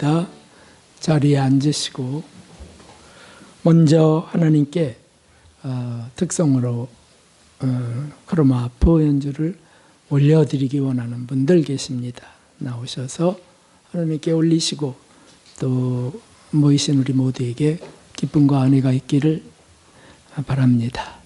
때마다 자리에 앉으시고 먼저 하나님께 특성으로 크로마포 연주를 올려드리기 원하는 분들 계십니다. 나오셔서 하나님께 올리시고 또 모이신 우리 모두에게 기쁨과 은혜가 있기를 바랍니다.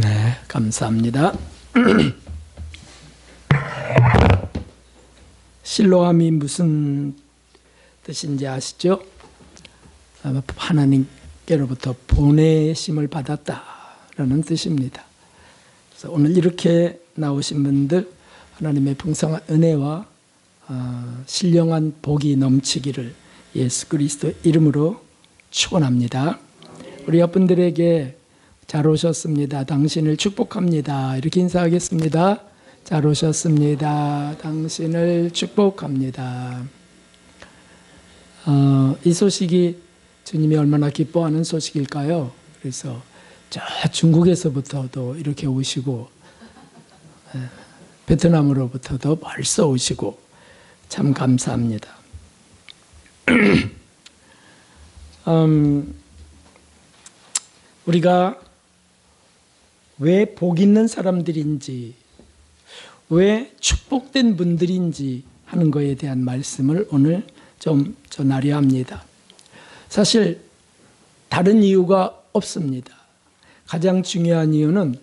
네, 감사합니다. 실로암이 무슨 뜻인지 아시죠? 하나님께로부터 보내심을 받았다라는 뜻입니다. 그래서 오늘 이렇게 나오신 분들 하나님의 풍성한 은혜와 신령한 복이 넘치기를 예수 그리스도의 이름으로 축원합니다. 우리 여러분들에게 잘 오셨습니다. 당신을 축복합니다. 이렇게 인사하겠습니다. 잘 오셨습니다. 당신을 축복합니다. 이 소식이 주님이 얼마나 기뻐하는 소식일까요? 그래서 저 중국에서부터도 이렇게 오시고 베트남으로부터도 벌써 오시고 참 감사합니다. 우리가 왜 복 있는 사람들인지, 왜 축복된 분들인지 하는 것에 대한 말씀을 오늘 좀 전하려 합니다. 사실 다른 이유가 없습니다. 가장 중요한 이유는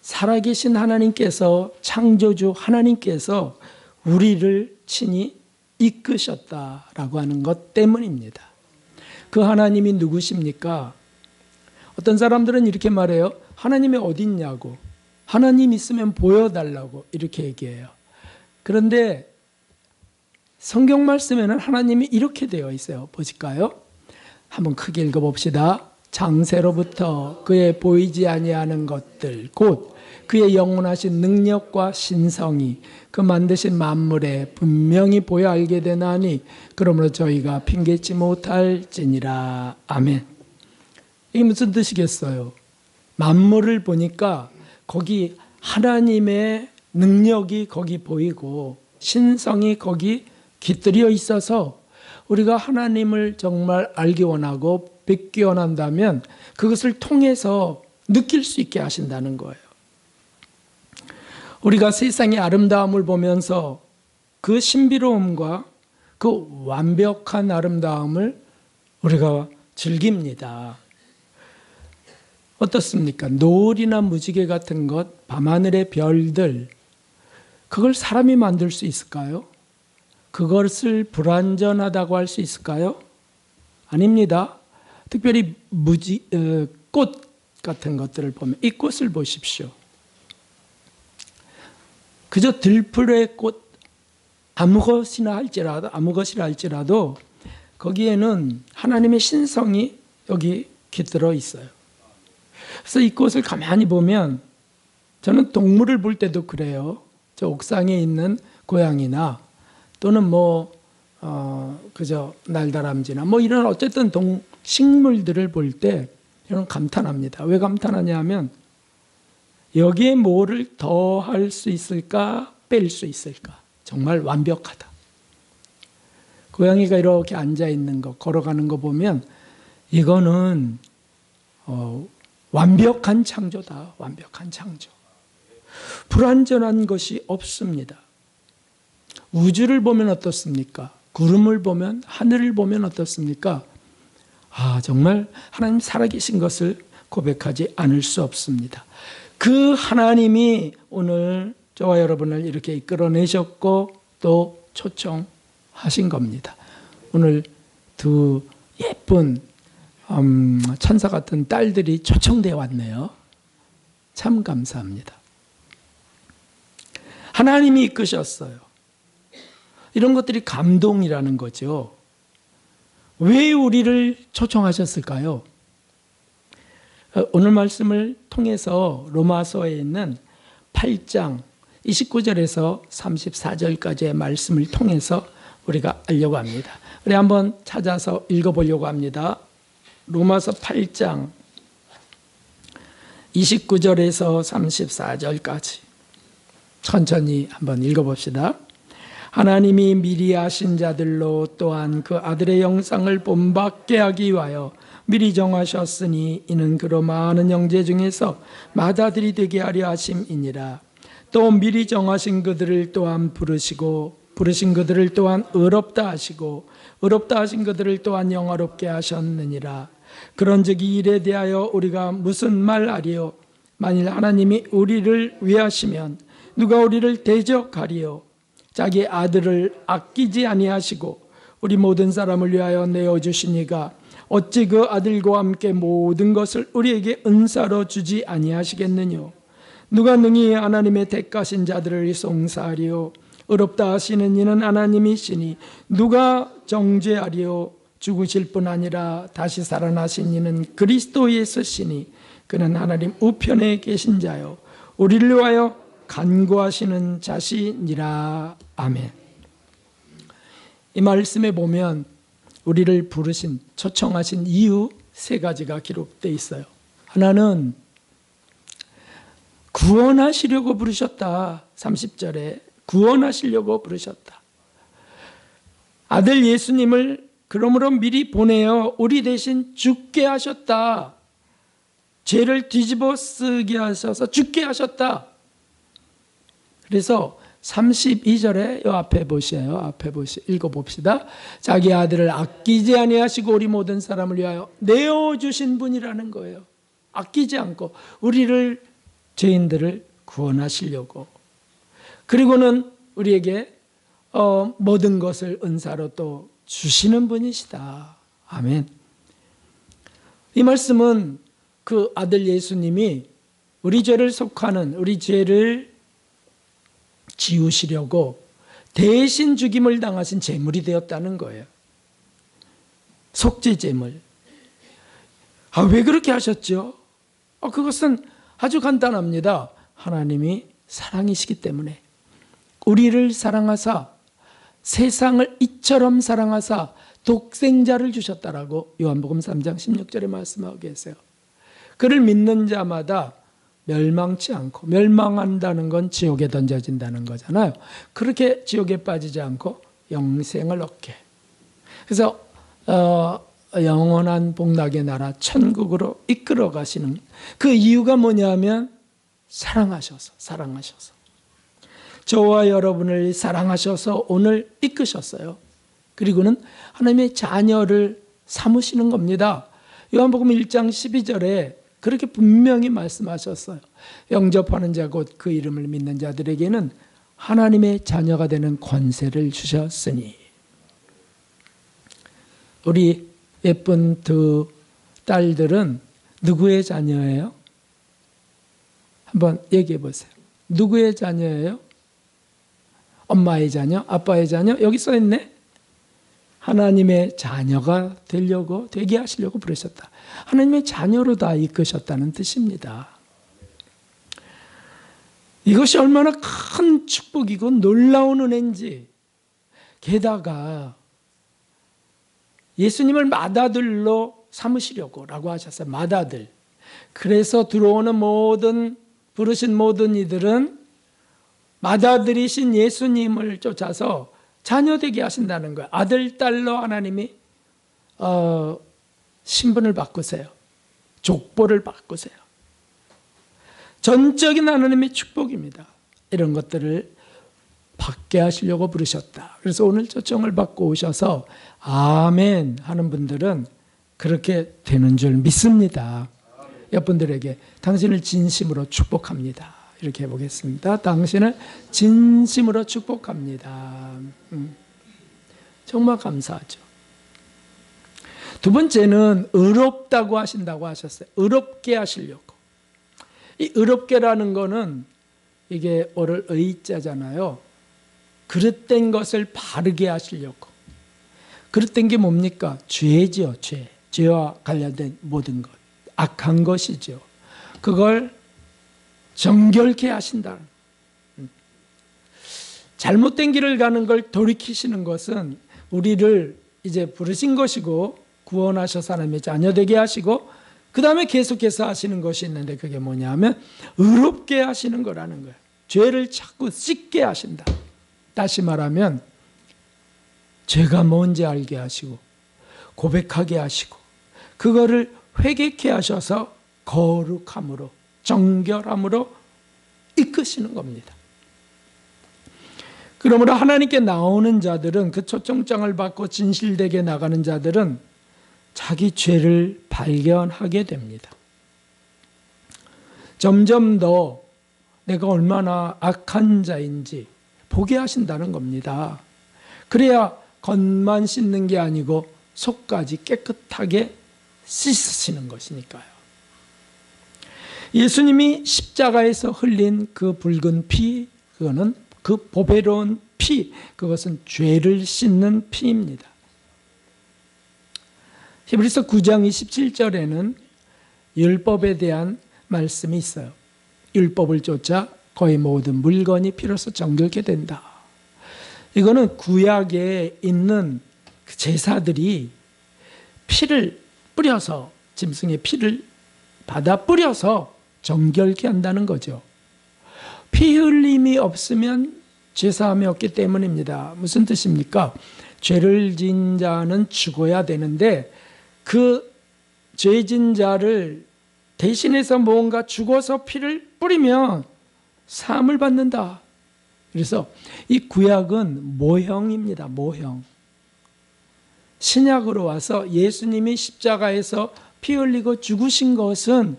살아계신 하나님께서, 창조주 하나님께서 우리를 친히 이끄셨다라고 하는 것 때문입니다. 그 하나님이 누구십니까? 어떤 사람들은 이렇게 말해요. 하나님이 어디 있냐고, 하나님 있으면 보여달라고 이렇게 얘기해요. 그런데 성경 말씀에는 하나님이 이렇게 되어 있어요. 보실까요? 한번 크게 읽어봅시다. 창세로부터 그의 보이지 아니하는 것들 곧 그의 영원하신 능력과 신성이 그 만드신 만물에 분명히 보여 알게 되나니 그러므로 저희가 핑계치 못할지니라. 아멘. 이게 무슨 뜻이겠어요? 만물을 보니까 거기 하나님의 능력이 거기 보이고 신성이 거기 깃들여 있어서 우리가 하나님을 정말 알기 원하고 뵙기 원한다면 그것을 통해서 느낄 수 있게 하신다는 거예요. 우리가 세상의 아름다움을 보면서 그 신비로움과 그 완벽한 아름다움을 우리가 즐깁니다. 어떻습니까? 노을이나 무지개 같은 것, 밤하늘의 별들, 그걸 사람이 만들 수 있을까요? 그것을 불완전하다고 할 수 있을까요? 아닙니다. 특별히 꽃 같은 것들을 보면 이 꽃을 보십시오. 그저 들풀의 꽃 아무 것이라 할지라도 거기에는 하나님의 신성이 여기 깃들어 있어요. 그래서 이 꽃을 가만히 보면 저는 동물을 볼 때도 그래요. 저 옥상에 있는 고양이나 또는 그저 날다람쥐나 이런 어쨌든 식물들을 볼 때 저는 감탄합니다. 왜 감탄하냐면 여기에 뭐를 더 할 수 있을까, 뺄 수 있을까? 정말 완벽하다. 고양이가 이렇게 앉아 있는 거, 걸어가는 거 보면 이거는 완벽한 창조다. 완벽한 창조. 불완전한 것이 없습니다. 우주를 보면 어떻습니까? 구름을 보면, 하늘을 보면 어떻습니까? 정말 하나님 살아계신 것을 고백하지 않을 수 없습니다. 그 하나님이 오늘 저와 여러분을 이렇게 이끌어내셨고 또 초청하신 겁니다. 오늘 두 예쁜 천사 같은 딸들이 초청되어 왔네요. 참 감사합니다. 하나님이 이끄셨어요. 이런 것들이 감동이라는 거죠. 왜 우리를 초청하셨을까요? 오늘 말씀을 통해서 로마서에 있는 8장 29절에서 34절까지의 말씀을 통해서 우리가 알려고 합니다. 우리 한번 찾아서 읽어보려고 합니다. 로마서 8장 29절에서 34절까지 천천히 한번 읽어봅시다. 하나님이 미리 아신 자들로 또한 그 아들의 영상을 본받게 하기 위하여 미리 정하셨으니 이는 그로 많은 형제 중에서 맏아들이 되게 하려 하심이니라. 또 미리 정하신 그들을 또한 부르시고 부르신 그들을 또한 의롭다 하시고 의롭다 하신 그들을 또한 영화롭게 하셨느니라. 그런즉 이 일에 대하여 우리가 무슨 말하리요? 만일 하나님이 우리를 위하시면 누가 우리를 대적하리요? 자기 아들을 아끼지 아니하시고 우리 모든 사람을 위하여 내어주시니가 어찌 그 아들과 함께 모든 것을 우리에게 은사로 주지 아니하시겠느냐? 누가 능히 하나님의 택하신 자들을 송사하리요? 의롭다 하시는 이는 하나님이시니 누가 정죄하리요? 죽으실 뿐 아니라 다시 살아나신 이는 그리스도 예수시니 그는 하나님 우편에 계신 자요 우리를 위하여 간구하시는 자시니라. 아멘. 이 말씀에 보면 우리를 부르신, 초청하신 이유 세 가지가 기록되어 있어요. 하나는 구원하시려고 부르셨다. 30절에 구원하시려고 부르셨다. 아들 예수님을 그러므로 미리 보내어 우리 대신 죽게 하셨다. 죄를 뒤집어 쓰게 하셔서 죽게 하셨다. 그래서 32절에 이 앞에 보세요. 읽어봅시다. 자기 아들을 아끼지 아니하시고 우리 모든 사람을 위하여 내어주신 분이라는 거예요. 아끼지 않고 우리를 죄인들을 구원하시려고. 그리고는 우리에게 모든 것을 은사로 또 주시는 분이시다. 아멘. 이 말씀은 그 아들 예수님이 우리 죄를 속하는 우리 죄를 지우시려고 대신 죽임을 당하신 제물이 되었다는 거예요. 속죄 제물. 왜 그렇게 하셨죠? 그것은 아주 간단합니다. 하나님이 사랑이시기 때문에 우리를 사랑하사 세상을 이처럼 사랑하사 독생자를 주셨다라고 요한복음 3장 16절에 말씀하고 계세요. 그를 믿는 자마다 멸망치 않고, 멸망한다는 건 지옥에 던져진다는 거잖아요. 그렇게 지옥에 빠지지 않고 영생을 얻게. 그래서 영원한 복락의 나라 천국으로 이끌어 가시는 그 이유가 뭐냐면 사랑하셔서 저와 여러분을 사랑하셔서 오늘 이끄셨어요. 그리고는 하나님의 자녀를 삼으시는 겁니다. 요한복음 1장 12절에 그렇게 분명히 말씀하셨어요. 영접하는 자 곧 그 이름을 믿는 자들에게는 하나님의 자녀가 되는 권세를 주셨으니. 우리 예쁜 두 딸들은 누구의 자녀예요? 한번 얘기해 보세요. 누구의 자녀예요? 엄마의 자녀? 아빠의 자녀? 여기 써 있네. 하나님의 자녀가 되게 하시려고 부르셨다. 하나님의 자녀로 다 이끄셨다는 뜻입니다. 이것이 얼마나 큰 축복이고 놀라운 은혜인지. 게다가 예수님을 맏아들로 삼으시려고 라고 하셨어요. 맏아들. 그래서 들어오는 부르신 모든 이들은 맏아들이신 예수님을 쫓아서 자녀되게 하신다는 거예요. 아들, 딸로 하나님이 신분을 바꾸세요. 족보를 바꾸세요. 전적인 하나님의 축복입니다. 이런 것들을 받게 하시려고 부르셨다. 그래서 오늘 초청을 받고 오셔서 아멘 하는 분들은 그렇게 되는 줄 믿습니다. 옆분들에게 당신을 진심으로 축복합니다. 이렇게 해보겠습니다. 당신을 진심으로 축복합니다. 정말 감사하죠. 두 번째는 의롭다고 하신다고 하셨어요. 의롭게 하시려고. 이 의롭게라는 거는 이게 오를 의자잖아요. 그릇된 것을 바르게 하시려고. 그릇된 게 뭡니까? 죄지요, 죄. 죄와 관련된 모든 것. 악한 것이죠. 그걸 정결케 하신다. 잘못된 길을 가는 걸 돌이키시는 것은 우리를 이제 부르신 것이고 구원하셔서 하나님의 자녀 되게 하시고 그 다음에 계속해서 하시는 것이 있는데 그게 뭐냐면 의롭게 하시는 거라는 거예요. 죄를 자꾸 씻게 하신다. 다시 말하면 죄가 뭔지 알게 하시고 고백하게 하시고 그거를 회개케 하셔서 거룩함으로 정결함으로 이끄시는 겁니다. 그러므로 하나님께 나오는 자들은 그 초청장을 받고 진실되게 나가는 자들은 자기 죄를 발견하게 됩니다. 점점 더 내가 얼마나 악한 자인지 보게 하신다는 겁니다. 그래야 겉만 씻는 게 아니고 속까지 깨끗하게 씻으시는 것이니까요. 예수님이 십자가에서 흘린 그 붉은 피, 그거는 그 보배로운 피, 그것은 죄를 씻는 피입니다. 히브리서 9장 27절에는 율법에 대한 말씀이 있어요. 율법을 쫓아 거의 모든 물건이 피로써 정결케 된다. 이거는 구약에 있는 그 제사들이 피를 뿌려서 짐승의 피를 받아 뿌려서 정결케 한다는 거죠. 피 흘림이 없으면 제사함이 없기 때문입니다. 무슨 뜻입니까? 죄를 지은 자는 죽어야 되는데 그 죄진 자를 대신해서 뭔가 죽어서 피를 뿌리면 사함을 받는다. 그래서 이 구약은 모형입니다. 모형. 신약으로 와서 예수님이 십자가에서 피 흘리고 죽으신 것은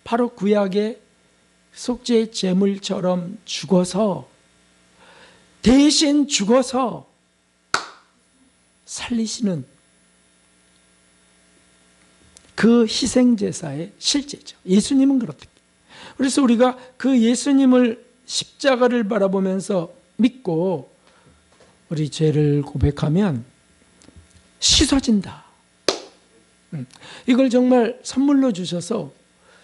바로 구약의 속죄의 제물처럼 죽어서 대신 죽어서 살리시는 그 희생제사의 실제죠. 예수님은 그렇다. 그래서 우리가 그 예수님을 십자가를 바라보면서 믿고 우리 죄를 고백하면 씻어진다. 이걸 정말 선물로 주셔서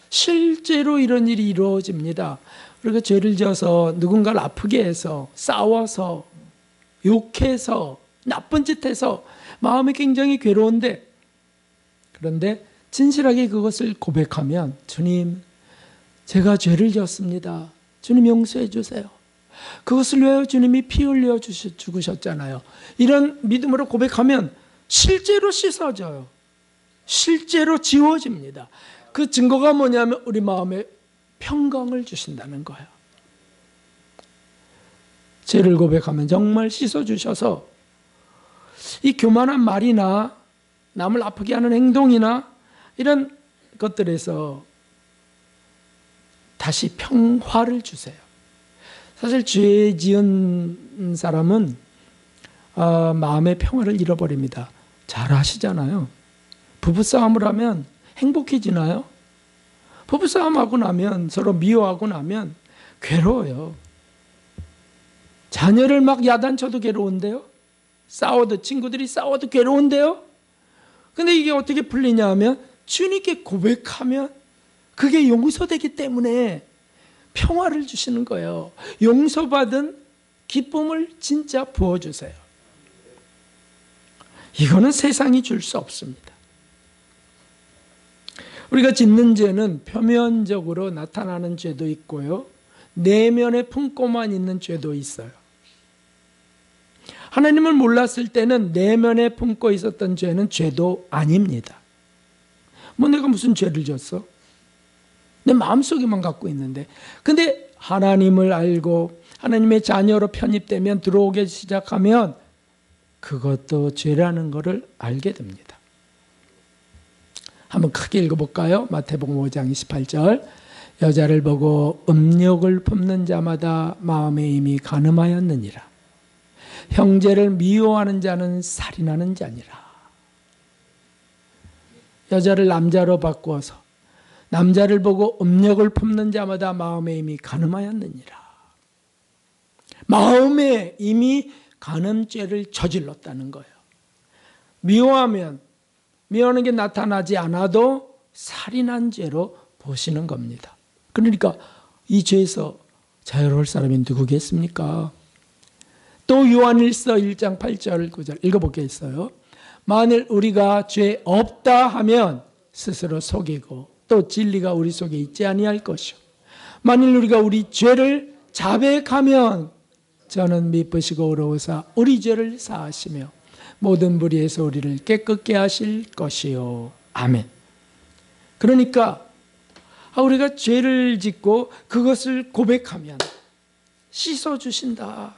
실제로 이런 일이 이루어집니다. 우리가 죄를 지어서 누군가를 아프게 해서 싸워서 욕해서 나쁜 짓 해서 마음이 굉장히 괴로운데 그런데 진실하게 그것을 고백하면 주님 제가 죄를 지었습니다. 주님 용서해 주세요. 그것을 위하여 주님이 피 흘려 죽으셨잖아요. 이런 믿음으로 고백하면 실제로 씻어져요. 실제로 지워집니다. 그 증거가 뭐냐면 우리 마음에 평강을 주신다는 거예요. 죄를 고백하면 정말 씻어주셔서 이 교만한 말이나 남을 아프게 하는 행동이나 이런 것들에서 다시 평화를 주세요. 사실 죄 지은 사람은 마음의 평화를 잃어버립니다. 잘 아시잖아요. 부부싸움을 하면 행복해지나요? 부부싸움하고 나면 서로 미워하고 나면 괴로워요. 자녀를 막 야단쳐도 괴로운데요. 싸워도 친구들이 싸워도 괴로운데요. 근데 이게 어떻게 풀리냐 하면 주님께 고백하면 그게 용서되기 때문에 평화를 주시는 거예요. 용서받은 기쁨을 진짜 부어주세요. 이거는 세상이 줄 수 없습니다. 우리가 짓는 죄는 표면적으로 나타나는 죄도 있고요. 내면에 품고만 있는 죄도 있어요. 하나님을 몰랐을 때는 내면에 품고 있었던 죄는 죄도 아닙니다. 뭐 내가 무슨 죄를 졌어? 내 마음속에만 갖고 있는데, 근데 하나님을 알고 하나님의 자녀로 편입되면, 들어오기 시작하면 그것도 죄라는 것을 알게 됩니다. 한번 크게 읽어볼까요? 마태복음 5장 28절. 여자를 보고 음욕을 품는 자마다 마음에 이미 간음하였느니라. 형제를 미워하는 자는 살인하는 자니라. 여자를 남자로 바꾸어서 남자를 보고 음욕을 품는 자마다 마음에 이미 간음하였느니라. 마음에 이미 간음죄를 저질렀다는 거예요. 미워하는 게 나타나지 않아도 살인한 죄로 보시는 겁니다. 그러니까 이 죄에서 자유로울 사람이 누구겠습니까? 또 요한일서 1장 8절 9절 읽어보겠어요. 만일 우리가 죄 없다 하면 스스로 속이고 또 진리가 우리 속에 있지 아니할 것이요, 만일 우리가 우리 죄를 자백하면 저는 미쁘시고 의로우사 우리 죄를 사하시며 모든 불의에서 우리를 깨끗게 하실 것이요. 아멘. 그러니까 우리가 죄를 짓고 그것을 고백하면 씻어주신다.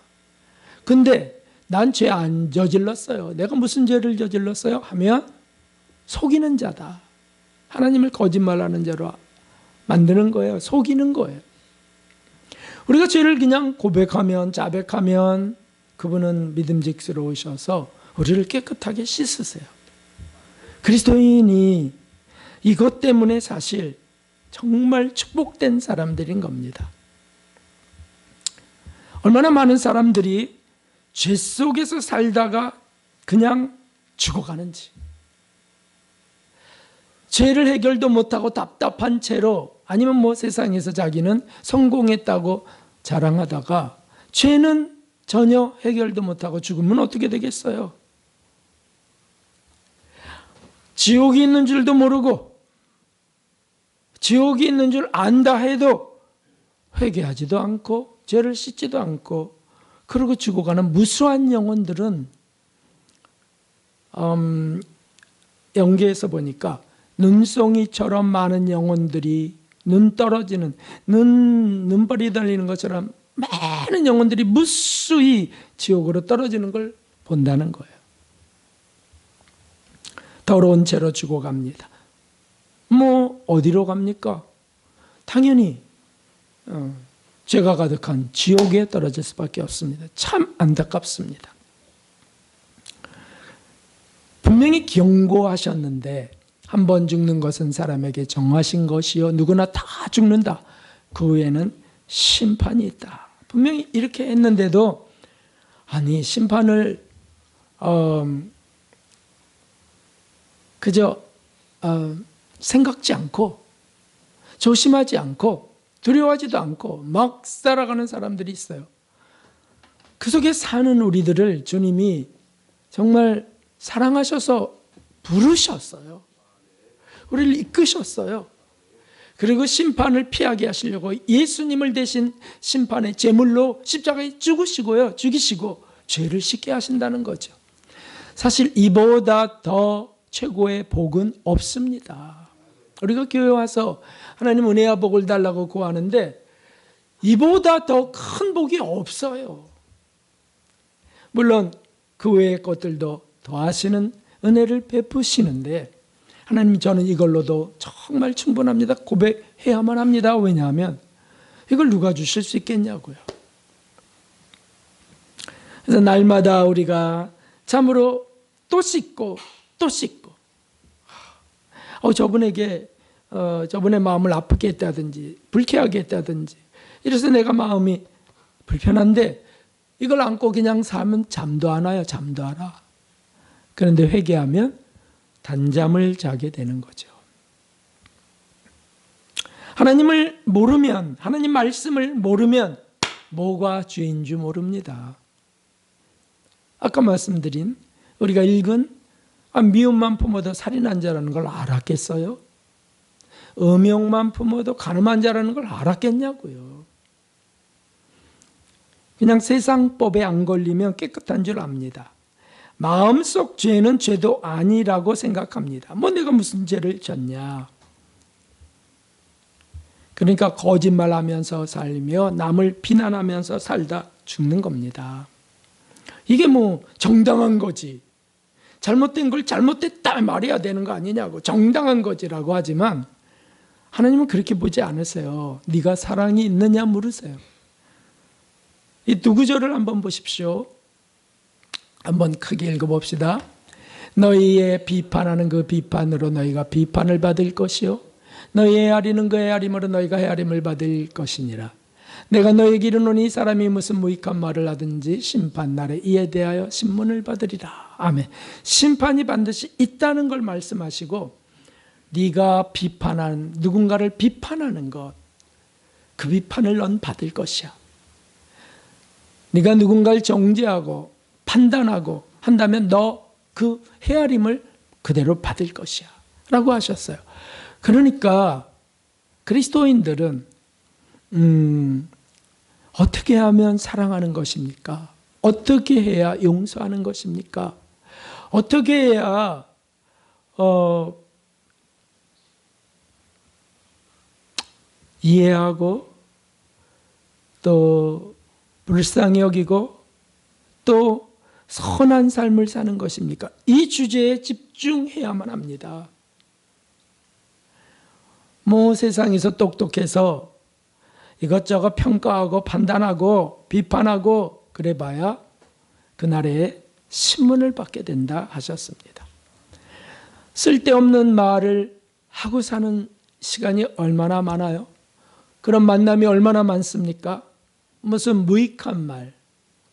근데 난 죄 안 저질렀어요, 내가 무슨 죄를 저질렀어요 하면 속이는 자다. 하나님을 거짓말하는 자로 만드는 거예요. 속이는 거예요. 우리가 죄를 그냥 고백하면, 자백하면 그분은 믿음직스러우셔서 우리를 깨끗하게 씻으세요. 그리스도인이 이것 때문에 사실 정말 축복된 사람들인 겁니다. 얼마나 많은 사람들이 죄 속에서 살다가 그냥 죽어가는지, 죄를 해결도 못하고 답답한 채로, 아니면 세상에서 자기는 성공했다고 자랑하다가 죄는 전혀 해결도 못하고 죽으면 어떻게 되겠어요? 지옥이 있는 줄도 모르고 지옥이 있는 줄 안다 해도 회개하지도 않고 죄를 씻지도 않고 그러고 죽어가는 무수한 영혼들은 연계에서 보니까 눈송이처럼 많은 영혼들이, 눈 떨어지는, 눈발이 달리는 것처럼 많은 영혼들이 무수히 지옥으로 떨어지는 걸 본다는 거예요. 더러운 채로 죽어갑니다. 어디로 갑니까? 당연히 죄가 가득한 지옥에 떨어질 수밖에 없습니다. 참 안타깝습니다. 분명히 경고하셨는데, 한 번 죽는 것은 사람에게 정하신 것이요 누구나 다 죽는다. 그 후에는 심판이 있다. 분명히 이렇게 했는데도 심판을 그저 생각지 않고 조심하지 않고 두려워하지도 않고 막 살아가는 사람들이 있어요. 그 속에 사는 우리들을 주님이 정말 사랑하셔서 부르셨어요. 우리를 이끄셨어요. 그리고 심판을 피하게 하시려고 예수님을 대신 심판의 제물로 십자가에 죽이시고 죄를 씻게 하신다는 거죠. 사실 이보다 더 최고의 복은 없습니다. 우리가 교회 와서 하나님 은혜와 복을 달라고 구하는데 이보다 더 큰 복이 없어요. 물론 그 외의 것들도 더하시는 은혜를 베푸시는데, 하나님 저는 이걸로도 정말 충분합니다, 고백해야만 합니다. 왜냐하면 이걸 누가 주실 수 있겠냐고요. 그래서 날마다 우리가 참으로 또 씻고 또 씻고, 저분의 마음을 아프게 했다든지 불쾌하게 했다든지 이래서 내가 마음이 불편한데 이걸 안고 그냥 사면 잠도 안 와요. 잠도 안 와. 그런데 회개하면 단잠을 자게 되는 거죠. 하나님을 모르면, 하나님 말씀을 모르면 뭐가 죄인 줄 모릅니다. 아까 말씀드린, 우리가 읽은 미움만 품어도 살인한 자라는 걸 알았겠어요? 음욕만 품어도 간음한 자라는 걸 알았겠냐고요. 그냥 세상법에 안 걸리면 깨끗한 줄 압니다. 마음속 죄는 죄도 아니라고 생각합니다. 내가 무슨 죄를 졌냐. 그러니까 거짓말하면서 살며 남을 비난하면서 살다 죽는 겁니다. 이게 뭐 정당한 거지. 잘못된 걸 잘못됐다 말해야 되는 거 아니냐고. 정당한 거지라고 하지만 하나님은 그렇게 보지 않으세요. 네가 사랑이 있느냐 물으세요. 이 두 구절을 한번 보십시오. 한번 크게 읽어봅시다. 너희의 비판하는 그 비판으로 너희가 비판을 받을 것이요 너희의 헤아리는 그 헤아림으로 너희가 헤아림을 받을 것이니라. 내가 너희에게 이르노니 사람이 무슨 무익한 말을 하든지 심판날에 이에 대하여 신문을 받으리라. 아멘. 심판이 반드시 있다는 걸 말씀하시고 네가 비판한 누군가를 비판하는 것, 그 비판을 넌 받을 것이야. 네가 누군가를 정죄하고 판단하고 한다면 너 그 헤아림을 그대로 받을 것이야 라고 하셨어요. 그러니까 그리스도인들은 어떻게 하면 사랑하는 것입니까? 어떻게 해야 용서하는 것입니까? 어떻게 해야 이해하고 또 불쌍히 여기고 또 선한 삶을 사는 것입니까? 이 주제에 집중해야만 합니다. 뭐 세상에서 똑똑해서 이것저것 평가하고 판단하고 비판하고 그래봐야 그날에 신문을 받게 된다 하셨습니다. 쓸데없는 말을 하고 사는 시간이 얼마나 많아요? 그런 만남이 얼마나 많습니까? 무슨 무익한 말,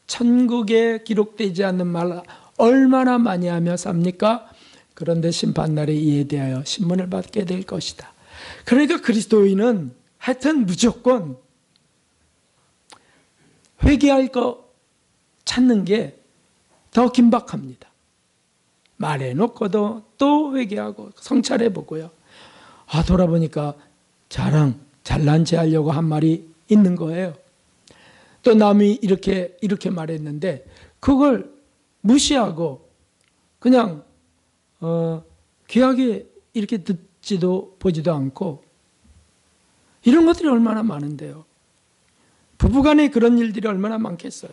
천국에 기록되지 않는 말 얼마나 많이 하며 삽니까? 그런데 심판날에 이에 대하여 신문을 받게 될 것이다. 그러니까 그리스도인은 하여튼 무조건 회개할 거 찾는 게 더 긴박합니다. 말해놓고도 또 회개하고 성찰해보고요. 돌아보니까 잘난 체 하려고 한 말이 있는 거예요. 또 남이 이렇게 말했는데 그걸 무시하고 그냥 귀하게 이렇게 듣지도 보지도 않고 이런 것들이 얼마나 많은데요. 부부간에 그런 일들이 얼마나 많겠어요.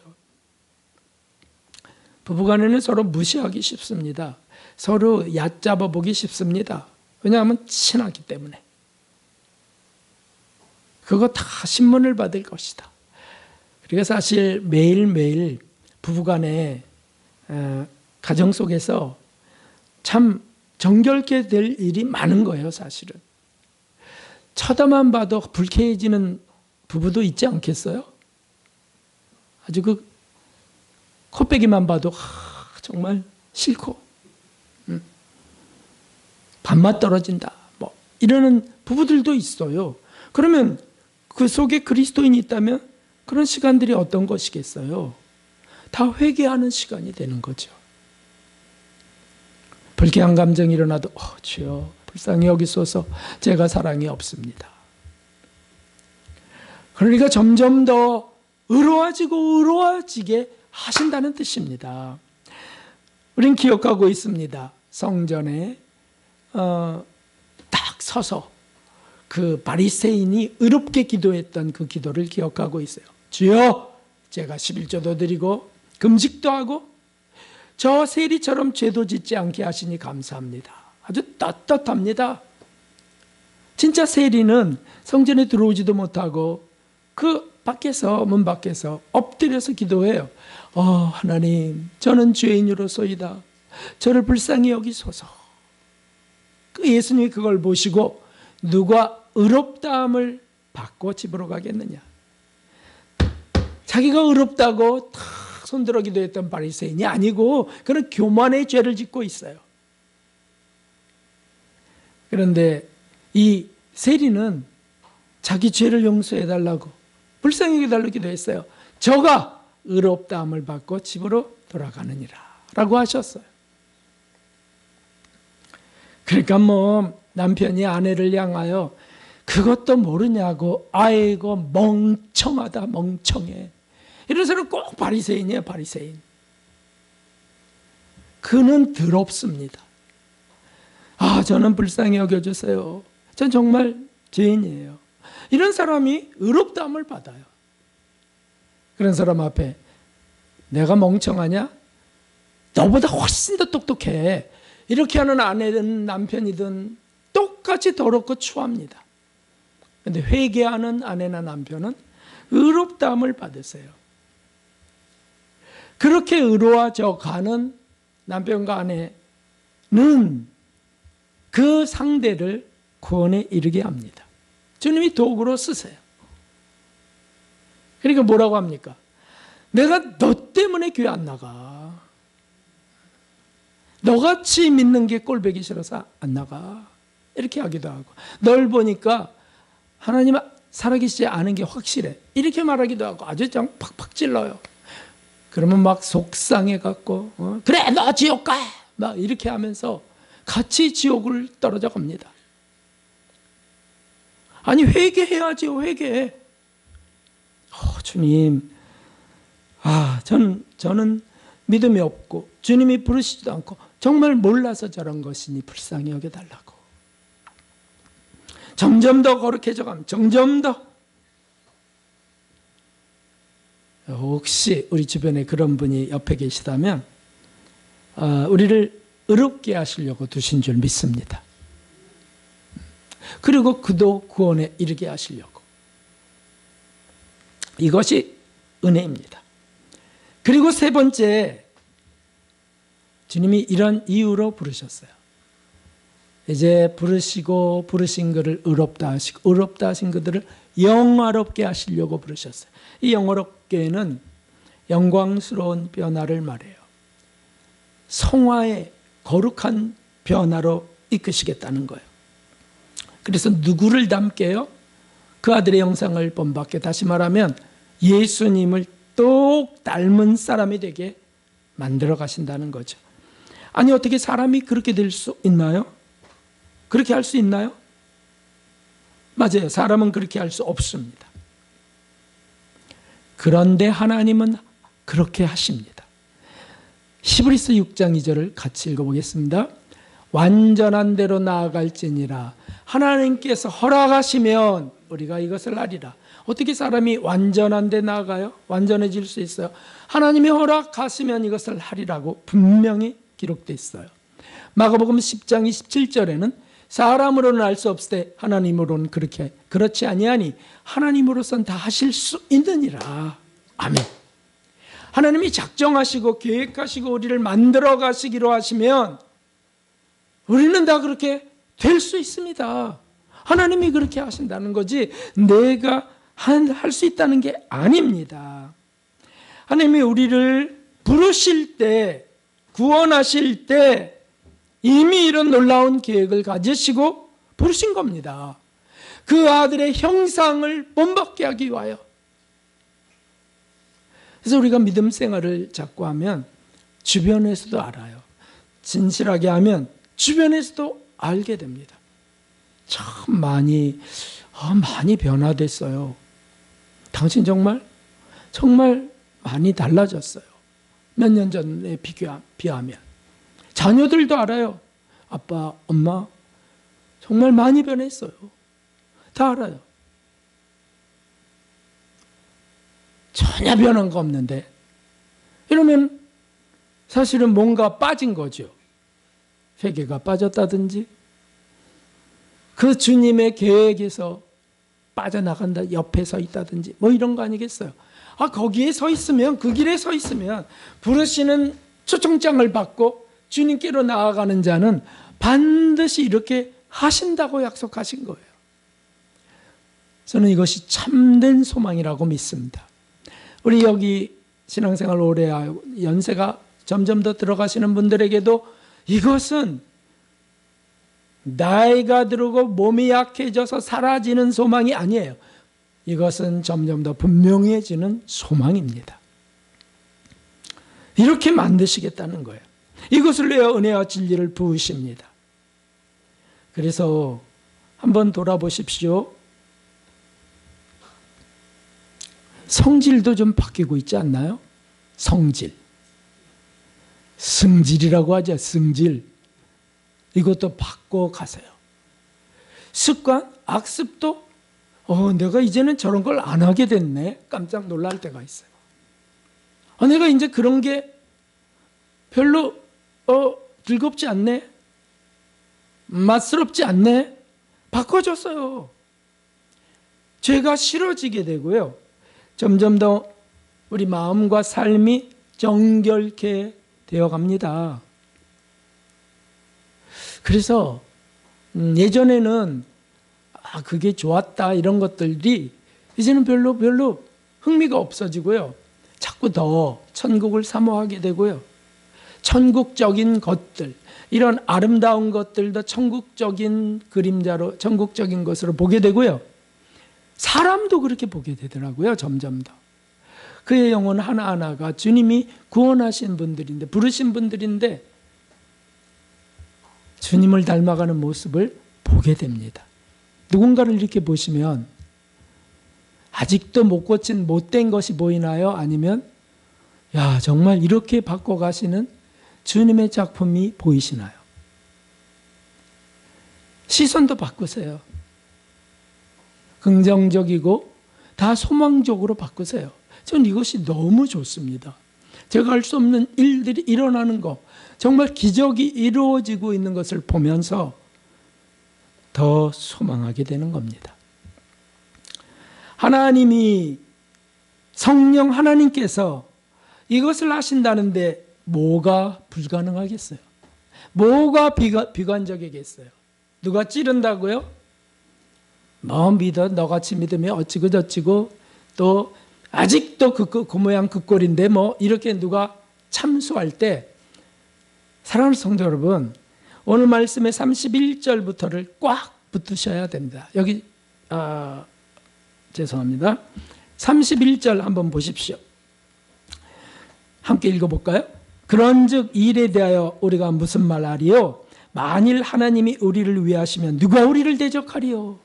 부부간에는 서로 무시하기 쉽습니다. 서로 얕잡아 보기 쉽습니다. 왜냐하면 친하기 때문에. 그거 다 신문을 받을 것이다. 그리고 사실 매일매일 부부간에 가정 속에서 참 정결케 될 일이 많은 거예요, 사실은. 쳐다만 봐도 불쾌해지는 부부도 있지 않겠어요? 아주 그 코빼기만 봐도 정말 싫고 밥맛 떨어진다 뭐 이러는 부부들도 있어요. 그러면 그 속에 그리스도인이 있다면 그런 시간들이 어떤 것이겠어요? 다 회개하는 시간이 되는 거죠. 불쾌한 감정이 일어나도 주여 불쌍히 여기소서 제가 사랑이 없습니다. 그러니까 점점 더 의로워지게 하신다는 뜻입니다. 우린 기억하고 있습니다. 성전에 딱 서서 그 바리새인이 의롭게 기도했던 그 기도를 기억하고 있어요. 주여 제가 11조도 드리고 금식도 하고 저 세리처럼 죄도 짓지 않게 하시니 감사합니다. 아주 떳떳합니다. 진짜 세리는 성전에 들어오지도 못하고 그 밖에서 문 밖에서 엎드려서 기도해요. 하나님 저는 죄인으로소이다. 저를 불쌍히 여기소서. 그 예수님이 그걸 보시고 누가 의롭다함을 받고 집으로 가겠느냐. 자기가 의롭다고 탁 손들어 기도했던 바리새인이 아니고 그는 교만의 죄를 짓고 있어요. 그런데 이 세리는 자기 죄를 용서해달라고 불쌍히 여겨달라고 기도했어요. 저가 의롭다함을 받고 집으로 돌아가느니라 라고 하셨어요. 그러니까 뭐 남편이 아내를 향하여 그것도 모르냐고 아이고 멍청하다 멍청해 이런 사람은 꼭 바리새인이에요. 바리새인. 그는 더럽습니다. 저는 불쌍히 여겨주세요. 전 정말 죄인이에요. 이런 사람이 의롭다함을 받아요. 그런 사람 앞에 내가 멍청하냐? 너보다 훨씬 더 똑똑해. 이렇게 하는 아내든 남편이든 똑같이 더럽고 추합니다. 그런데 회개하는 아내나 남편은 의롭다함을 받으세요. 그렇게 의로워져 가는 남편과 아내는 그 상대를 구원에 이르게 합니다. 주님이 도구로 쓰세요. 그러니까 뭐라고 합니까? 내가 너 때문에 교회 안 나가. 너같이 믿는 게 꼴보기 싫어서 안 나가. 이렇게 하기도 하고, 널 보니까 하나님 살아계시지 않은 게 확실해. 이렇게 말하기도 하고, 아주 좀 팍팍 찔러요. 그러면 막 속상해갖고, 그래, 너 지옥 가! 막 이렇게 하면서 같이 지옥을 떨어져 갑니다. 아니, 회개해야지요, 회개. 주님, 저는 믿음이 없고, 주님이 부르시지도 않고, 정말 몰라서 저런 것이니 불쌍히 여겨달라고. 점점 더 거룩해져 가면, 점점 더. 혹시 우리 주변에 그런 분이 옆에 계시다면, 우리를 의롭게 하시려고 두신 줄 믿습니다. 그리고 그도 구원에 이르게 하시려고. 이것이 은혜입니다. 그리고 세 번째, 주님이 이런 이유로 부르셨어요. 이제 부르신 그를 의롭다 하시고, 의롭다 하신 그들을 영화롭게 하시려고 부르셨어요. 이 영화롭게는 영광스러운 변화를 말해요. 성화의 거룩한 변화로 이끄시겠다는 거예요. 그래서 누구를 닮게요? 그 아들의 영상을 본받게, 다시 말하면 예수님을 똑 닮은 사람이 되게 만들어 가신다는 거죠. 아니, 어떻게 사람이 그렇게 될 수 있나요? 그렇게 할 수 있나요? 맞아요. 사람은 그렇게 할 수 없습니다. 그런데 하나님은 그렇게 하십니다. 히브리서 6장 2절을 같이 읽어보겠습니다. 완전한 대로 나아갈지니라. 하나님께서 허락하시면 우리가 이것을 하리라. 어떻게 사람이 완전한 데 나아가요? 완전해질 수 있어요? 하나님이 허락하시면 이것을 하리라고 분명히 기록되어 있어요. 마가복음 10장 27절에는 사람으로는 알 수 없을 때 하나님으로는 그렇지 아니하니 하나님으로선 다 하실 수 있느니라. 아멘. 하나님이 작정하시고 계획하시고 우리를 만들어 가시기로 하시면 우리는 다 그렇게 될 수 있습니다. 하나님이 그렇게 하신다는 거지 내가 할 수 있다는 게 아닙니다. 하나님이 우리를 부르실 때, 구원하실 때 이미 이런 놀라운 계획을 가지시고 부르신 겁니다. 그 아들의 형상을 본받게 하기 위하여. 그래서 우리가 믿음 생활을 자꾸 하면 주변에서도 알아요. 진실하게 하면 주변에서도 알게 됩니다. 참 많이 변화됐어요. 당신 정말 많이 달라졌어요. 몇 년 전에 비하면. 자녀들도 알아요. 아빠, 엄마 정말 많이 변했어요. 다 알아요. 전혀 변한 거 없는데 이러면 사실은 뭔가 빠진 거죠. 회개가 빠졌다든지 그 주님의 계획에서 빠져나간다, 옆에 서 있다든지 뭐 이런 거 아니겠어요? 거기에 서 있으면, 그 길에 서 있으면 부르시는 초청장을 받고 주님께로 나아가는 자는 반드시 이렇게 하신다고 약속하신 거예요. 저는 이것이 참된 소망이라고 믿습니다. 우리 여기 신앙생활 오래 하고 연세가 점점 더 들어가시는 분들에게도 이것은 나이가 들고 몸이 약해져서 사라지는 소망이 아니에요. 이것은 점점 더 분명해지는 소망입니다. 이렇게 만드시겠다는 거예요. 이것을 위해 은혜와 진리를 부으십니다. 그래서 한번 돌아보십시오. 성질도 좀 바뀌고 있지 않나요? 성질. 승질이라고 하죠. 승질. 이것도 바꿔 가세요. 습관, 악습도 내가 이제는 저런 걸 안 하게 됐네. 깜짝 놀랄 때가 있어요. 내가 이제 그런 게 별로 즐겁지 않네. 맛스럽지 않네. 바꿔줬어요. 죄가 싫어지게 되고요. 점점 더 우리 마음과 삶이 정결케 되어갑니다. 그래서 예전에는 그게 좋았다 이런 것들이 이제는 별로 흥미가 없어지고요. 자꾸 더 천국을 사모하게 되고요. 천국적인 것들, 이런 아름다운 것들도 천국적인 그림자로, 천국적인 것으로 보게 되고요. 사람도 그렇게 보게 되더라고요. 점점 더. 그의 영혼 하나하나가 주님이 구원하신 분들인데, 부르신 분들인데 주님을 닮아가는 모습을 보게 됩니다. 누군가를 이렇게 보시면 아직도 못 고친 못된 것이 보이나요? 아니면 정말 이렇게 바꿔가시는 주님의 작품이 보이시나요? 시선도 바꾸세요. 긍정적이고 다 소망적으로 바꾸세요. 전 이것이 너무 좋습니다. 제가 할 수 없는 일들이 일어나는 것, 정말 기적이 이루어지고 있는 것을 보면서 더 소망하게 되는 겁니다. 하나님이, 성령 하나님께서 이것을 하신다는데 뭐가 불가능하겠어요? 뭐가 비관적이겠어요? 누가 찌른다고요? 믿어, 너같이 믿으면 어찌고 저찌고, 또 아직도 그 모양 그 꼴인데 이렇게 누가 참수할 때, 사랑하는 성도 여러분, 오늘 말씀의 31절부터를 꽉 붙으셔야 됩니다. 여기 죄송합니다. 31절 한번 보십시오. 함께 읽어볼까요? 그런즉 일에 대하여 우리가 무슨 말하리요? 만일 하나님이 우리를 위하시면 누가 우리를 대적하리요?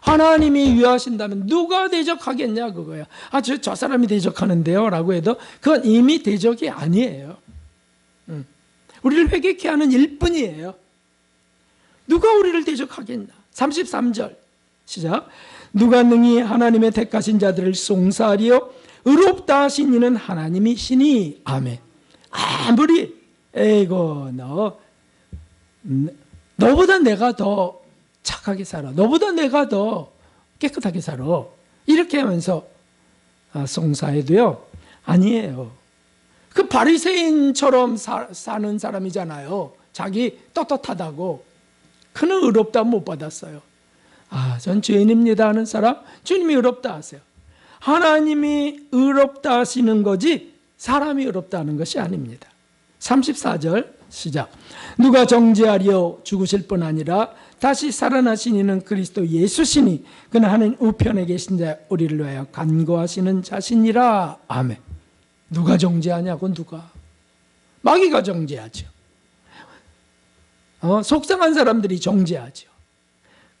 하나님이 위하신다면 누가 대적하겠냐 그거야. 저 사람이 대적하는데요 라고 해도 그건 이미 대적이 아니에요. 우리를 회개케 하는 일뿐이에요. 누가 우리를 대적하겠냐. 33절 시작. 누가 능히 하나님의 택하신 자들을 송사하리요? 의롭다 하신 이는 하나님이시니. 아멘. 아무리 너보다 내가 더 착하게 살아, 너보다 내가 더 깨끗하게 살아, 이렇게 하면서 송사해도요, 아니에요. 그 바리새인처럼 사는 사람이잖아요. 자기 떳떳하다고. 그는 의롭다 못 받았어요. 전 죄인입니다 하는 사람, 주님이 의롭다 하세요. 하나님이 의롭다 하시는 거지 사람이 의롭다 하는 것이 아닙니다. 34절 시작. 누가 정죄하리요? 죽으실 뿐 아니라 다시 살아나신 이는 그리스도 예수시니 그는 하나님 우편에 계신 자 우리를 위하여 간구하시는 자신이라. 아멘. 누가 정죄하냐고. 누가? 마귀가 정죄하죠. 속상한 사람들이 정죄하죠.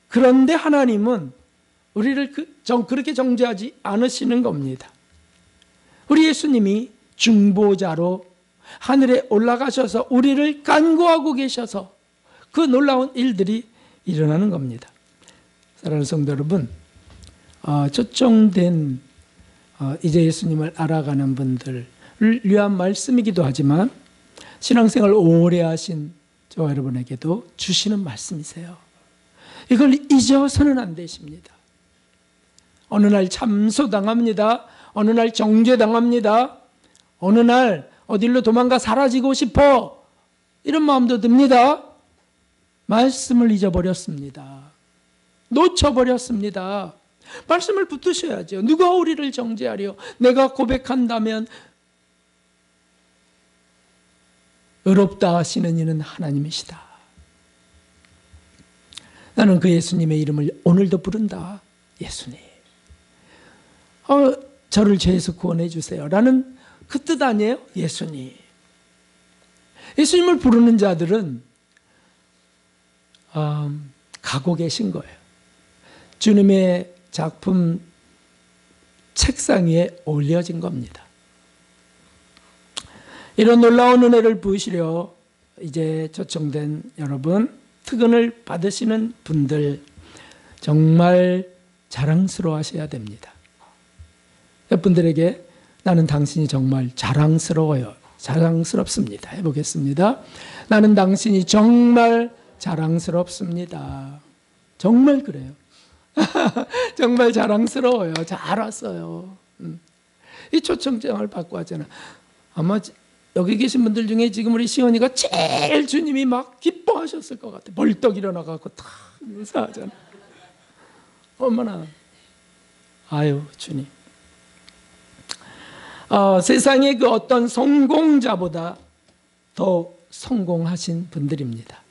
그런데 하나님은 우리를 그렇게 정죄하지 않으시는 겁니다. 우리 예수님이 중보자로 하늘에 올라가셔서 우리를 간구하고 계셔서 그 놀라운 일들이 일어나는 겁니다. 사랑하는 성도 여러분, 초청된 이제 예수님을 알아가는 분들을 위한 말씀이기도 하지만 신앙생활 오래 하신 저와 여러분에게도 주시는 말씀이세요. 이걸 잊어서는 안 되십니다. 어느 날 참소당합니다. 어느 날 정죄당합니다. 어느 날 어디로 도망가 사라지고 싶어, 이런 마음도 듭니다. 말씀을 잊어버렸습니다. 놓쳐버렸습니다. 말씀을 붙드셔야죠. 누가 우리를 정죄하리요? 내가 고백한다면 의롭다 하시는 이는 하나님이시다. 나는 그 예수님의 이름을 오늘도 부른다. 예수님, 저를 죄에서 구원해 주세요 라는 그 뜻 아니에요? 예수님. 예수님을 부르는 자들은 가고 계신 거예요. 주님의 작품 책상 위에 올려진 겁니다. 이런 놀라운 은혜를 부으시려 이제 초청된 여러분, 특은을 받으시는 분들, 정말 자랑스러워 하셔야 됩니다. 여러분들에게 나는 당신이 정말 자랑스러워요. 자랑스럽습니다. 해보겠습니다. 나는 당신이 정말 자랑스럽습니다. 정말 그래요. 정말 자랑스러워요. 잘 왔어요. 이 초청장을 받고 왔잖아. 아마 여기 계신 분들 중에 지금 우리 시원이가 제일 주님이 막 기뻐하셨을 것 같아. 벌떡 일어나갖고 다 인사하잖아. 얼마나 아유 주님. 세상의 그 어떤 성공자보다 더 성공하신 분들입니다.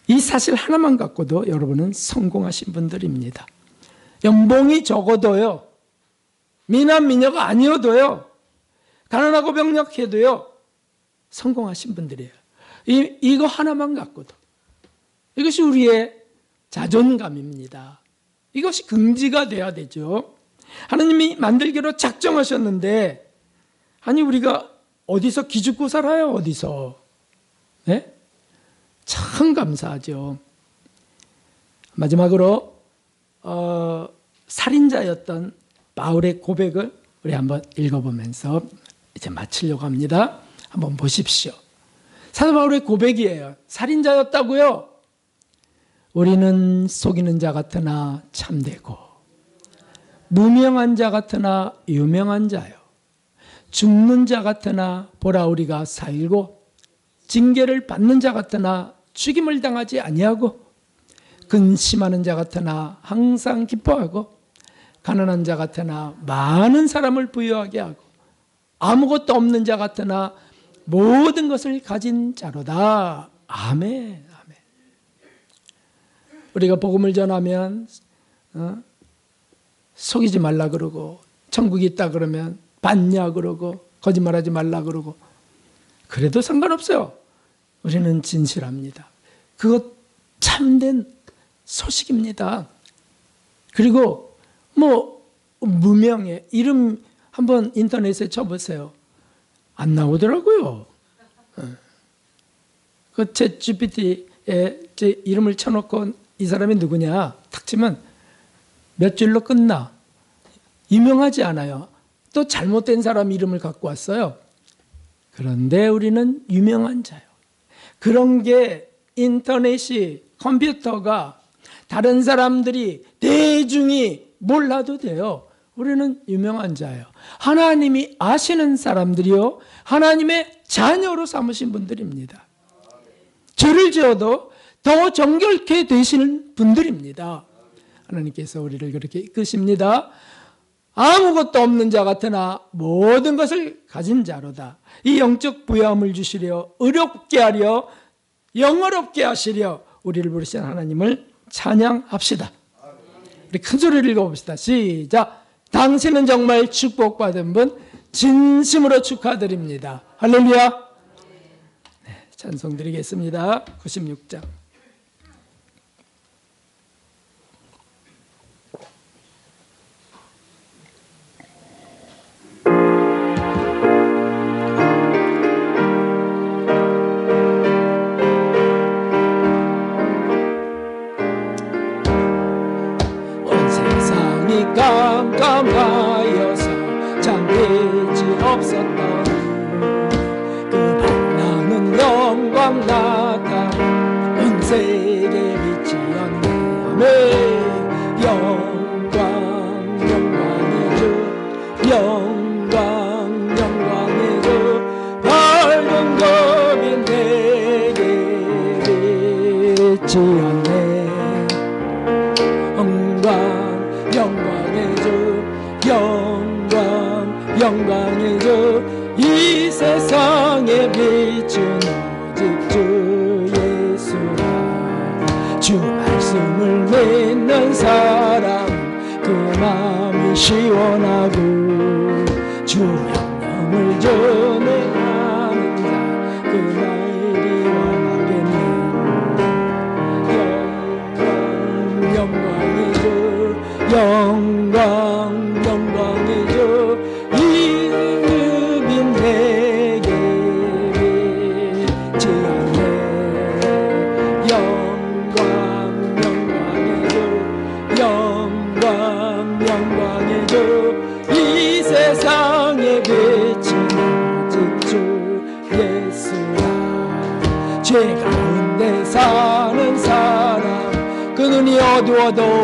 이 사실 하나만 갖고도 여러분은 성공하신 분들입니다. 연봉이 적어도요, 미남 미녀가 아니어도요, 가난하고 병력해도요, 성공하신 분들이에요. 이거 하나만 갖고도. 이것이 우리의 자존감입니다. 이것이 긍지가 돼야 되죠. 하나님이 만들기로 작정하셨는데, 아니 우리가 어디서 기죽고 살아요? 어디서? 네? 참 감사하죠. 마지막으로 살인자였던 바울의 고백을 우리 한번 읽어보면서 이제 마치려고 합니다. 한번 보십시오. 사도 바울의 고백이에요. 살인자였다고요? 우리는 속이는 자 같으나 참되고 무명한 자 같으나 유명한 자요, 죽는 자 같으나 보라 우리가 살고 징계를 받는 자 같으나 죽임을 당하지 아니하고 근심하는 자 같으나 항상 기뻐하고 가난한 자 같으나 많은 사람을 부유하게 하고 아무것도 없는 자 같으나 모든 것을 가진 자로다. 아멘. 아멘. 우리가 복음을 전하면 속이지 말라 그러고 천국이 있다 그러면 받냐 그러고 거짓말하지 말라 그러고 그래도 상관없어요. 우리는 진실합니다. 그것 참된 소식입니다. 그리고 무명의 이름 한번 인터넷에 쳐보세요. 안 나오더라고요. 그 챗GPT에 제 이름을 쳐놓고 이 사람이 누구냐 탁 치면 몇 줄로 끝나. 유명하지 않아요. 또 잘못된 사람 이름을 갖고 왔어요. 그런데 우리는 유명한 자요. 그런 게 인터넷이, 컴퓨터가 다른 사람들이 대중이 몰라도 돼요. 우리는 유명한 자예요. 하나님이 아시는 사람들이요, 하나님의 자녀로 삼으신 분들입니다. 죄를 지어도 더 정결케 되시는 분들입니다. 하나님께서 우리를 그렇게 이끄십니다. 아무것도 없는 자 같으나 모든 것을 가진 자로다. 이 영적 부여함을 주시려, 의롭게 하려, 영어롭게 하시려 우리를 부르신 하나님을 찬양합시다. 우리 큰 소리를 읽어봅시다. 시작. 당신은 정말 축복받은 분, 진심으로 축하드립니다. 할렐루야. 네, 찬송 드리겠습니다. 96장. 깜깜하여서 잠기지 없었던 그 빛나는 영광 나타 온 세계 빛이 없네. 아멘. 영광 영광의 주, 영광 영광의 주, 밝은 검인 내게 빛이 없네. 영광의 주, 영광 영광의 주, 이 세상에 비춘 오직 주 예수라. 주 말씀을 믿는 사람 그 마음이 시원하고 주 명령을 준행하는 자 그 날이 원하겠네. 영광의 주, 영광 영광의 주, 이름이 내게 빛이 없네. 영광 영광의 주, 영광 세상에 비친 오직 주 예수라. 죄 가운데 사는 사람 그 눈이 어두워도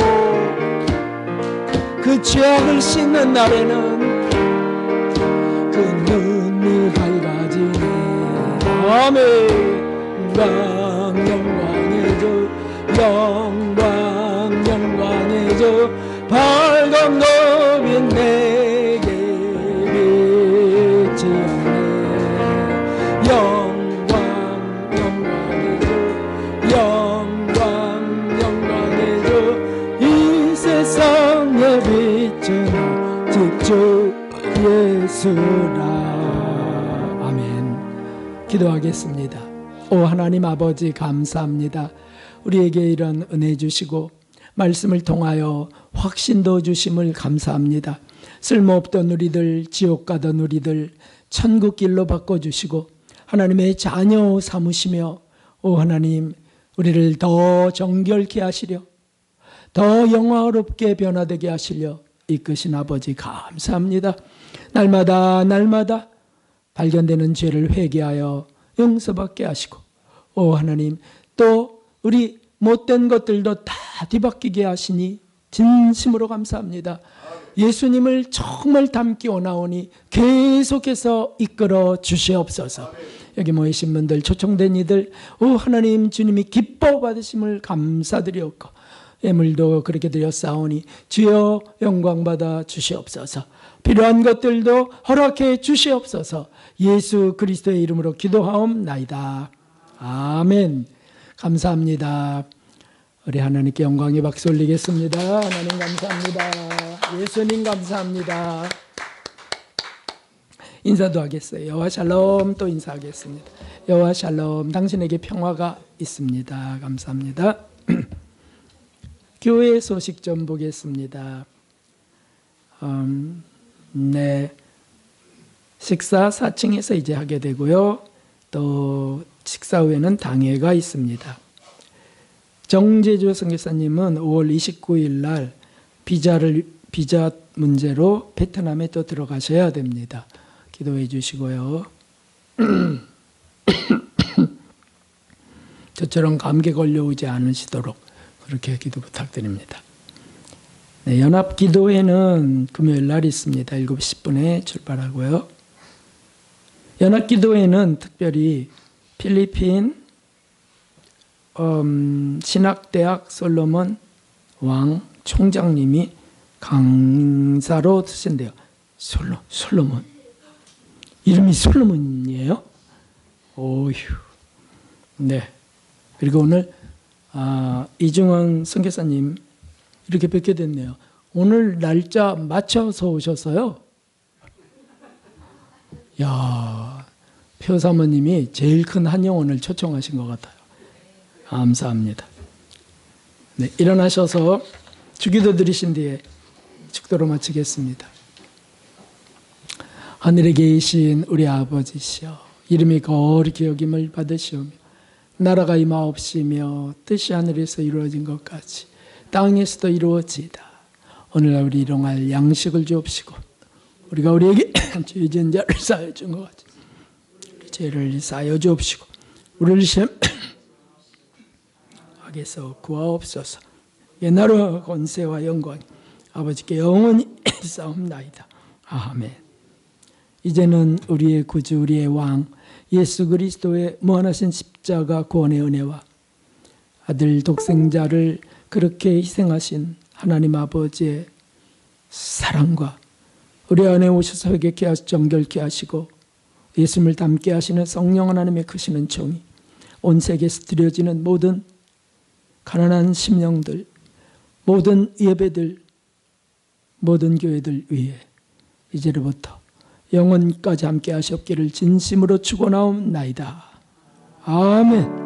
그 죄악을 씻는 날에는 그 눈이 밝아지네. 아멘. 영광의 주 영광의 주 밝은 빛 내게 비치네. 영광의 주 영광의 주 이 세상에 비춘 오직 주 예수라. 아멘. 기도하겠습니다. 오 하나님 아버지, 감사합니다. 우리에게 이런 은혜 주시고 말씀을 통하여 확신도 주심을 감사합니다. 쓸모없던 우리들, 지옥 가던 우리들 천국 길로 바꿔주시고 하나님의 자녀 삼으시며, 오 하나님, 우리를 더 정결케 하시려, 더 영화롭게 변화되게 하시려 이끄신 아버지, 감사합니다. 날마다 발견되는 죄를 회개하여 용서받게 하시고, 오 하나님, 또 우리 못된 것들도 다 뒤바뀌게 하시니 진심으로 감사합니다. 예수님을 정말 닮기 원하오니 계속해서 이끌어 주시옵소서. 여기 모이신 분들, 초청된 이들, 오 하나님, 주님이 기뻐 받으심을 감사드리옵고 예물도 그렇게 드렸사오니 주여 영광 받아 주시옵소서. 필요한 것들도 허락해 주시옵소서. 예수 그리스도의 이름으로 기도하옵나이다. 아멘. 감사합니다. 우리 하나님께 영광의 박수 올리겠습니다. 하나님 감사합니다. 예수님 감사합니다. 인사도 하겠어요. 여호와 샬롬. 또 인사하겠습니다. 여호와 샬롬. 당신에게 평화가 있습니다. 감사합니다. 교회 소식 좀 보겠습니다. 네, 식사 4층에서 이제 하게 되고요. 또 식사 후에는 당회가 있습니다. 정재주 선교사님은 5월 29일 날 비자 문제로 베트남에 또 들어가셔야 됩니다. 기도해 주시고요. 저처럼 감기 걸려오지 않으시도록 그렇게 기도 부탁드립니다. 네, 연합기도회는 금요일 날 있습니다. 7시 10분에 출발하고요. 연합기도회는 특별히 필리핀 신학대학 솔로몬 왕 총장님이 강사로 쓰신대요. 솔로몬. 이름이 솔로몬이에요? 오휴. 네. 그리고 오늘 이중원 선교사님 이렇게 뵙게 됐네요. 오늘 날짜 맞춰서 오셨어요. 야, 표사모님이 제일 큰 한영원을 초청하신 것 같아요. 감사합니다. 네, 일어나셔서 주기도 드리신 뒤에 축도로 마치겠습니다. 하늘에 계신 우리 아버지시여, 이름이 거룩히 여김을 받으시오며 나라가 임하옵시며 뜻이 하늘에서 이루어진 것 같이 땅에서도 이루어지이다. 오늘날 우리 일용할 양식을 주옵시고 우리가 우리에게 죄 지은 자를 사하여 준 것 같이 죄를 사하여 주옵시고 우리를 시험에서 구하옵소서. 옛날의 권세와 영광이 아버지께 영원히 싸움나이다. 아멘. 이제는 우리의 구주, 우리의 왕 예수 그리스도의 무한하신 십자가 구원의 은혜와 아들 독생자를 그렇게 희생하신 하나님 아버지의 사랑과 우리 안에 오셔서 회개케 하시고 정결케 하시고 예수님을 닮게 하시는 성령 하나님의 크시는 종이 온 세계에서 드려지는 모든 가난한 심령들, 모든 예배들, 모든 교회들 위해 이제로부터 영원까지 함께 하셨기를 진심으로 축원하옵나이다. 아멘.